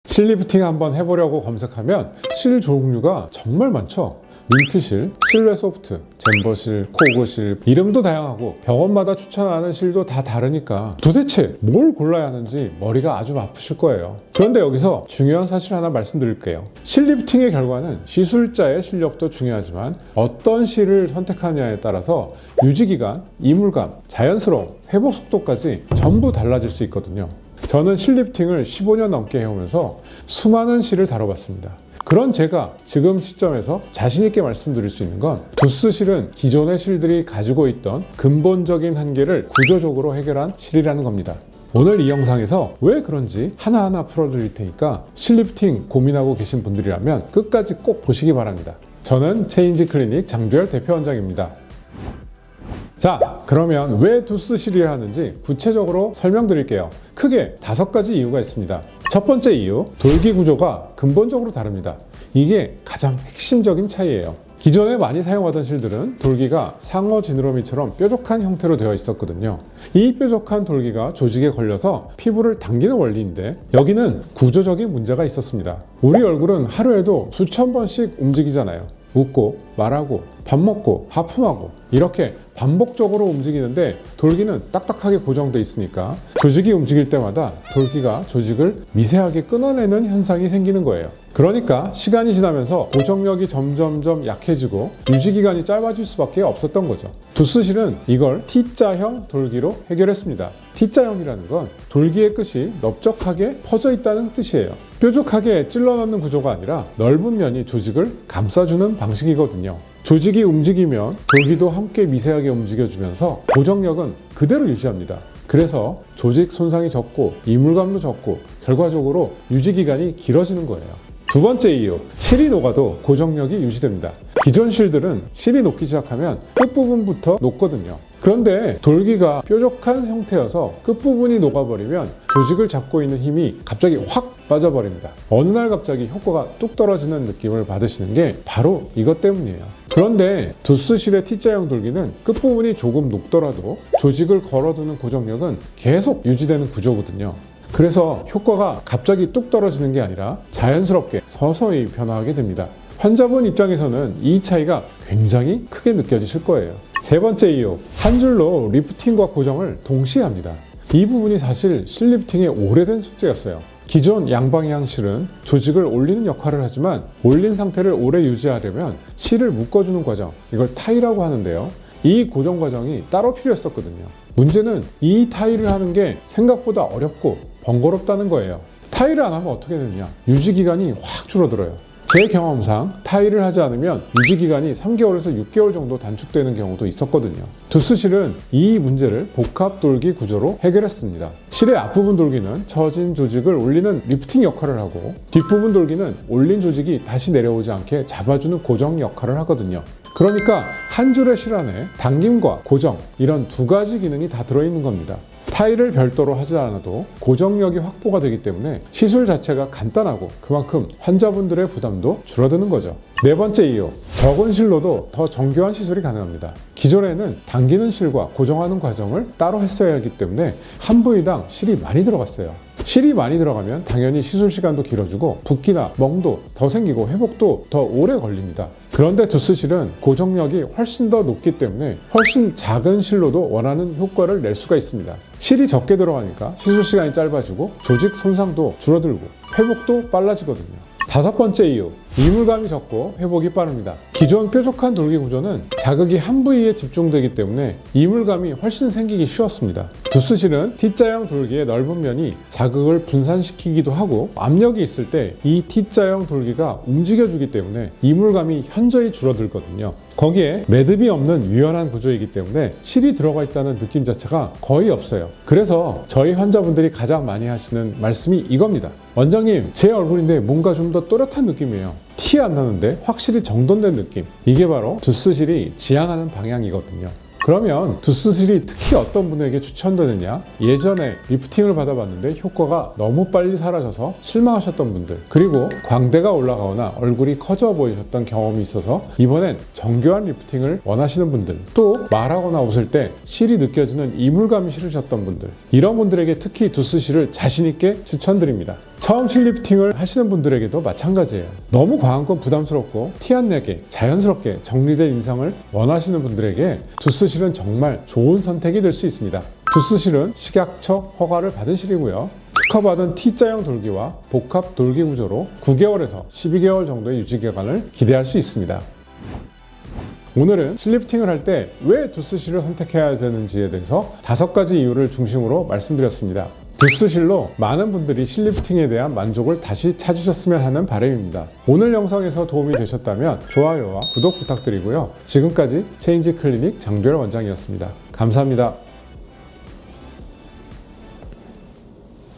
실 리프팅 한번 해보려고 검색하면 실 종류가 정말 많죠. 민트실, 실외 소프트, 잼버실, 코고실, 이름도 다양하고 병원마다 추천하는 실도 다 다르니까 도대체 뭘 골라야 하는지 머리가 아주 아프실 거예요. 그런데 여기서 중요한 사실 하나 말씀드릴게요. 실 리프팅의 결과는 시술자의 실력도 중요하지만 어떤 실을 선택하느냐에 따라서 유지기간, 이물감, 자연스러움, 회복 속도까지 전부 달라질 수 있거든요. 저는 실 리프팅을 15년 넘게 해오면서 수많은 실을 다뤄봤습니다. 그런 제가 지금 시점에서 자신있게 말씀드릴 수 있는 건 두스실은 기존의 실들이 가지고 있던 근본적인 한계를 구조적으로 해결한 실이라는 겁니다. 오늘 이 영상에서 왜 그런지 하나하나 풀어드릴 테니까 실 리프팅 고민하고 계신 분들이라면 끝까지 꼭 보시기 바랍니다. 저는 체인지 클리닉 장두열 대표 원장입니다. 자, 그러면 왜 두스실이라 하는지 구체적으로 설명드릴게요. 크게 5가지 이유가 있습니다. 첫 번째 이유, 돌기 구조가 근본적으로 다릅니다. 이게 가장 핵심적인 차이예요. 기존에 많이 사용하던 실들은 돌기가 상어 지느러미처럼 뾰족한 형태로 되어 있었거든요. 이 뾰족한 돌기가 조직에 걸려서 피부를 당기는 원리인데 여기는 구조적인 문제가 있었습니다. 우리 얼굴은 하루에도 수천 번씩 움직이잖아요. 웃고 말하고 밥 먹고 하품하고 이렇게 반복적으로 움직이는데 돌기는 딱딱하게 고정돼 있으니까 조직이 움직일 때마다 돌기가 조직을 미세하게 끊어내는 현상이 생기는 거예요. 그러니까 시간이 지나면서 고정력이 점점점 약해지고 유지기간이 짧아질 수밖에 없었던 거죠. 두스실은 이걸 T자형 돌기로 해결했습니다. T자형이라는 건 돌기의 끝이 넓적하게 퍼져 있다는 뜻이에요. 뾰족하게 찔러 넣는 구조가 아니라 넓은 면이 조직을 감싸주는 방식이거든요. 조직이 움직이면 돌기도 함께 미세하게 움직여주면서 고정력은 그대로 유지합니다. 그래서 조직 손상이 적고 이물감도 적고 결과적으로 유지기간이 길어지는 거예요. 두 번째 이유, 실이 녹아도 고정력이 유지됩니다. 기존 실들은 실이 녹기 시작하면 끝부분부터 녹거든요. 그런데 돌기가 뾰족한 형태여서 끝부분이 녹아버리면 조직을 잡고 있는 힘이 갑자기 확 빠져버립니다. 어느 날 갑자기 효과가 뚝 떨어지는 느낌을 받으시는 게 바로 이것 때문이에요. 그런데 두스실의 T자형 돌기는 끝부분이 조금 녹더라도 조직을 걸어두는 고정력은 계속 유지되는 구조거든요. 그래서 효과가 갑자기 뚝 떨어지는 게 아니라 자연스럽게 서서히 변화하게 됩니다. 환자분 입장에서는 이 차이가 굉장히 크게 느껴지실 거예요. 세 번째 이유, 한 줄로 리프팅과 고정을 동시에 합니다. 이 부분이 사실 실 리프팅의 오래된 숙제였어요. 기존 양방향 실은 조직을 올리는 역할을 하지만 올린 상태를 오래 유지하려면 실을 묶어주는 과정, 이걸 타이라고 하는데요. 이 고정 과정이 따로 필요했었거든요. 문제는 이 타이를 하는 게 생각보다 어렵고 번거롭다는 거예요. 타이를 안 하면 어떻게 되느냐? 유지기간이 확 줄어들어요. 제 경험상 타이를 하지 않으면 유지기간이 3개월에서 6개월 정도 단축되는 경우도 있었거든요. 두스실은 이 문제를 복합 돌기 구조로 해결했습니다. 실의 앞부분 돌기는 처진 조직을 올리는 리프팅 역할을 하고 뒷부분 돌기는 올린 조직이 다시 내려오지 않게 잡아주는 고정 역할을 하거든요. 그러니까 한 줄의 실 안에 당김과 고정, 이런 2가지 기능이 다 들어있는 겁니다. 타이를 별도로 하지 않아도 고정력이 확보가 되기 때문에 시술 자체가 간단하고 그만큼 환자분들의 부담도 줄어드는 거죠. 네 번째 이유, 적은 실로도 더 정교한 시술이 가능합니다. 기존에는 당기는 실과 고정하는 과정을 따로 했어야 하기 때문에 한 부위당 실이 많이 들어갔어요. 실이 많이 들어가면 당연히 시술 시간도 길어지고 붓기나 멍도 더 생기고 회복도 더 오래 걸립니다. 그런데 두스실은 고정력이 훨씬 더 높기 때문에 훨씬 작은 실로도 원하는 효과를 낼 수가 있습니다. 실이 적게 들어가니까 시술 시간이 짧아지고 조직 손상도 줄어들고 회복도 빨라지거든요. 다섯 번째 이유, 이물감이 적고 회복이 빠릅니다. 기존 뾰족한 돌기 구조는 자극이 한 부위에 집중되기 때문에 이물감이 훨씬 생기기 쉬웠습니다. 두스실은 T자형 돌기의 넓은 면이 자극을 분산시키기도 하고 압력이 있을 때 이 T자형 돌기가 움직여주기 때문에 이물감이 현저히 줄어들거든요. 거기에 매듭이 없는 유연한 구조이기 때문에 실이 들어가 있다는 느낌 자체가 거의 없어요. 그래서 저희 환자분들이 가장 많이 하시는 말씀이 이겁니다. 원장님, 제 얼굴인데 뭔가 좀 더 또렷한 느낌이에요. 티 안 나는데 확실히 정돈된 느낌. 이게 바로 두스실이 지향하는 방향이거든요. 그러면 두스실이 특히 어떤 분에게 추천되느냐? 예전에 리프팅을 받아봤는데 효과가 너무 빨리 사라져서 실망하셨던 분들, 그리고 광대가 올라가거나 얼굴이 커져 보이셨던 경험이 있어서 이번엔 정교한 리프팅을 원하시는 분들, 또 말하거나 웃을 때 실이 느껴지는 이물감이 싫으셨던 분들, 이런 분들에게 특히 두스실을 자신있게 추천드립니다. 처음 실 리프팅을 하시는 분들에게도 마찬가지예요. 너무 과한 건 부담스럽고 티 안 내게 자연스럽게 정리된 인상을 원하시는 분들에게 두스실은 정말 좋은 선택이 될 수 있습니다. 두스실은 식약처 허가를 받은 실이고요. 특허받은 T자형 돌기와 복합 돌기 구조로 9개월에서 12개월 정도의 유지기간을 기대할 수 있습니다. 오늘은 실 리프팅을 할 때 왜 두스실을 선택해야 되는지에 대해서 5가지 이유를 중심으로 말씀드렸습니다. 두스실로 많은 분들이 실 리프팅에 대한 만족을 다시 찾으셨으면 하는 바람입니다. 오늘 영상에서 도움이 되셨다면 좋아요와 구독 부탁드리고요. 지금까지 체인지 클리닉 장도열 원장이었습니다. 감사합니다.